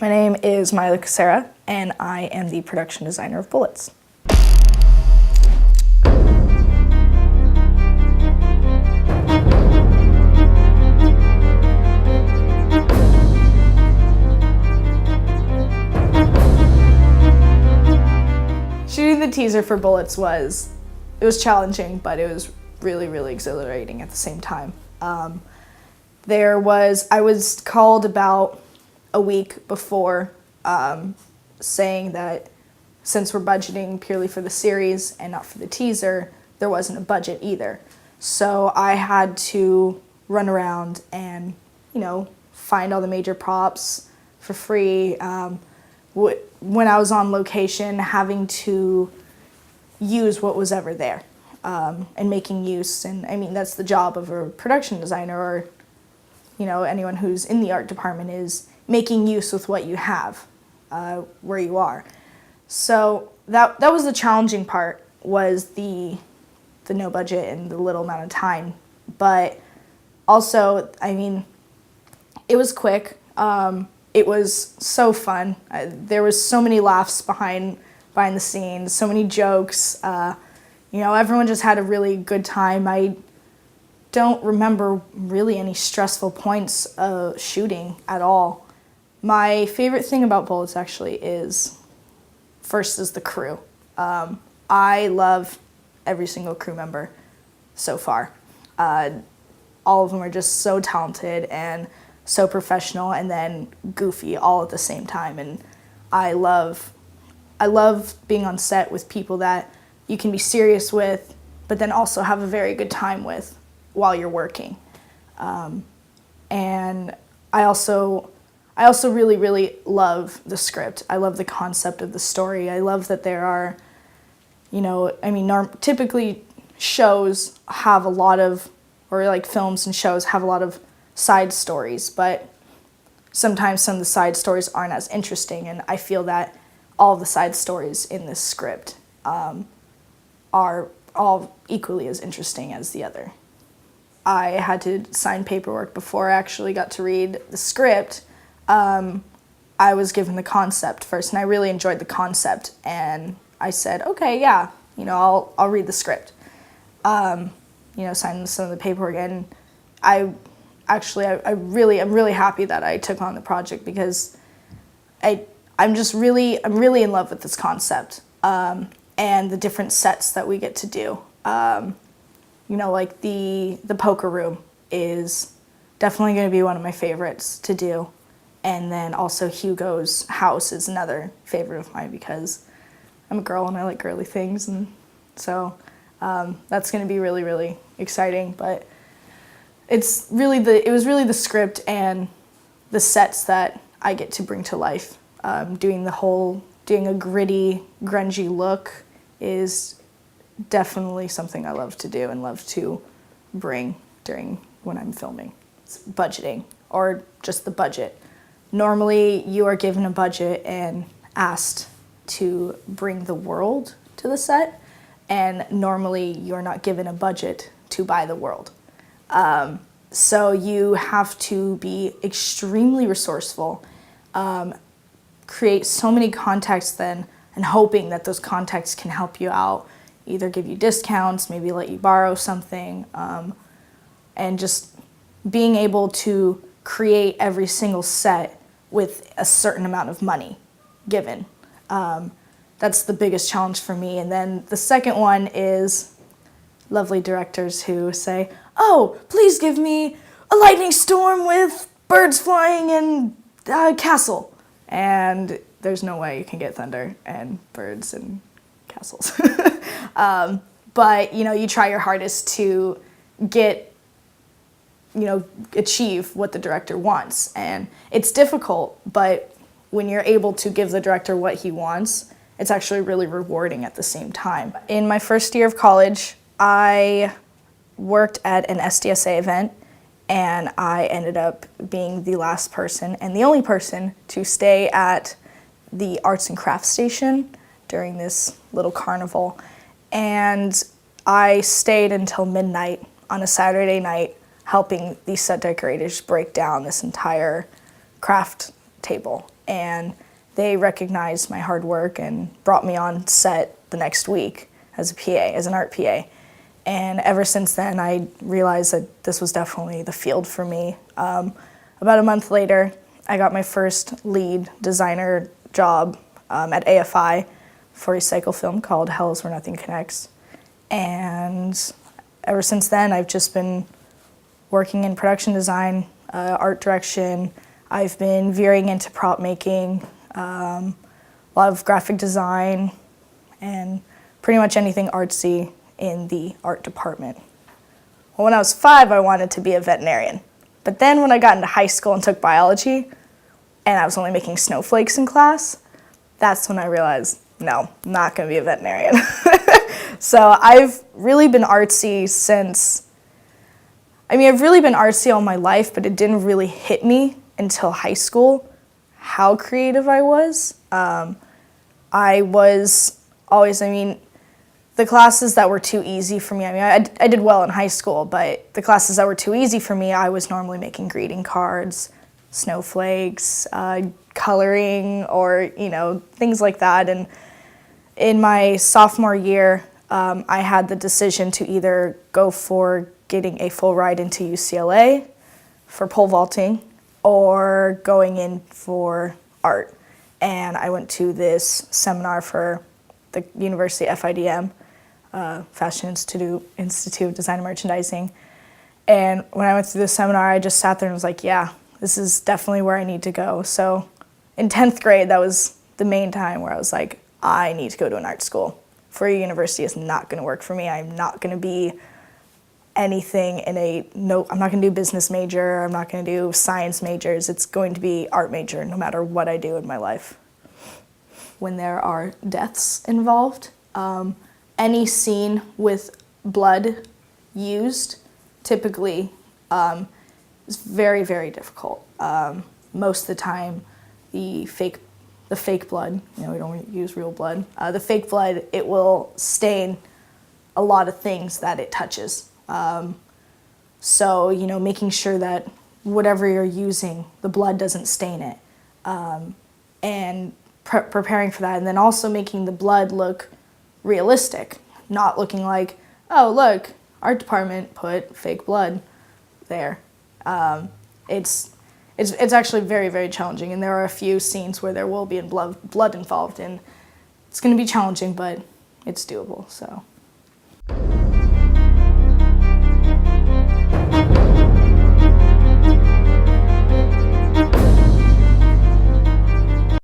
My name is Maile Cassara, and I am the production designer of Bullets. Shooting the teaser for Bullets was challenging, but it was really, really exhilarating at the same time. I was called about a week before saying that since we're budgeting purely for the series and not for the teaser, there wasn't a budget either. So I had to run around and, find all the major props for free. When I was on location, having to use what was ever there and making use. And I mean, that's the job of a production designer or, anyone who's in the art department is making use with what you have where you are. So that was the challenging part, was the no budget and the little amount of time. But also, I mean, it was quick. It was so fun. There was so many laughs behind the scenes, so many jokes. Everyone just had a really good time. I don't remember really any stressful points of shooting at all. My favorite thing about Bullets actually is the crew. I love every single crew member so far. All of them are just so talented and so professional and then goofy all at the same time. And I love being on set with people that you can be serious with, but then also have a very good time with while you're working. And I also really, really love the script. I love the concept of the story. I love that there are, typically shows have a lot of, or like films and shows have a lot of side stories, but sometimes some of the side stories aren't as interesting, and I feel that all the side stories in this script are all equally as interesting as the other. I had to sign paperwork before I actually got to read the script. I was given the concept first, and I really enjoyed the concept, and I said, okay, yeah, I'll read the script. Sign some of the paperwork, and I'm really happy that I took on the project, because I'm really in love with this concept, and the different sets that we get to do. Like the poker room is definitely going to be one of my favorites to do. And then also Hugo's house is another favorite of mine, because I'm a girl and I like girly things. And so that's going to be really, really exciting. But it was really the script and the sets that I get to bring to life. Doing a gritty, grungy look is definitely something I love to do and love to bring when I'm filming. It's budgeting, or just the budget. Normally, you are given a budget and asked to bring the world to the set, and normally you're not given a budget to buy the world. So you have to be extremely resourceful, create so many contacts then, and hoping that those contacts can help you out, either give you discounts, maybe let you borrow something, and just being able to create every single set with a certain amount of money given. That's the biggest challenge for me. And then the second one is lovely directors who say, oh, please give me a lightning storm with birds flying and a castle. And there's no way you can get thunder and birds and castles. But, you try your hardest to achieve what the director wants. And it's difficult, but when you're able to give the director what he wants, it's actually really rewarding at the same time. In my first year of college, I worked at an SDSA event, and I ended up being the last person and the only person to stay at the arts and crafts station during this little carnival. And I stayed until midnight on a Saturday night helping these set decorators break down this entire craft table, and they recognized my hard work and brought me on set the next week as a PA, as an art PA. And ever since then, I realized that this was definitely the field for me. About a month later, I got my first lead designer job at AFI for a cycle film called Hell is Where Nothing Connects. And ever since then, I've just been working in production design, art direction. I've been veering into prop making, a lot of graphic design, and pretty much anything artsy in the art department. Well, when I was 5, I wanted to be a veterinarian. But then when I got into high school and took biology, and I was only making snowflakes in class, that's when I realized, no, I'm not going to be a veterinarian. So I've really been artsy I've really been artsy all my life, but it didn't really hit me until high school how creative I was. I was always, the classes that were too easy for me, I did well in high school, but the classes that were too easy for me, I was normally making greeting cards, snowflakes, coloring, or, things like that. And in my sophomore year, I had the decision to either go for getting a full ride into UCLA for pole vaulting or going in for art. And I went to this seminar for the University FIDM, Fashion Institute of Design and Merchandising. And when I went through this seminar, I just sat there and was like, yeah, this is definitely where I need to go. So in 10th grade, that was the main time where I was like, I need to go to an art school. Four-year university is not going to work for me. I'm not going to be anything I'm not going to do business major. I'm not going to do science majors. It's going to be art major no matter what I do in my life. When there are deaths involved, any scene with blood used typically is very, very difficult. Most of the time, the fake blood, we don't use real blood, the fake blood, it will stain a lot of things that it touches. So, making sure that whatever you're using, the blood doesn't stain it, and preparing for that, and then also making the blood look realistic, not looking like, oh, look, art department put fake blood there. It's actually very, very challenging, and there are a few scenes where there will be blood involved, and it's going to be challenging, but it's doable, so.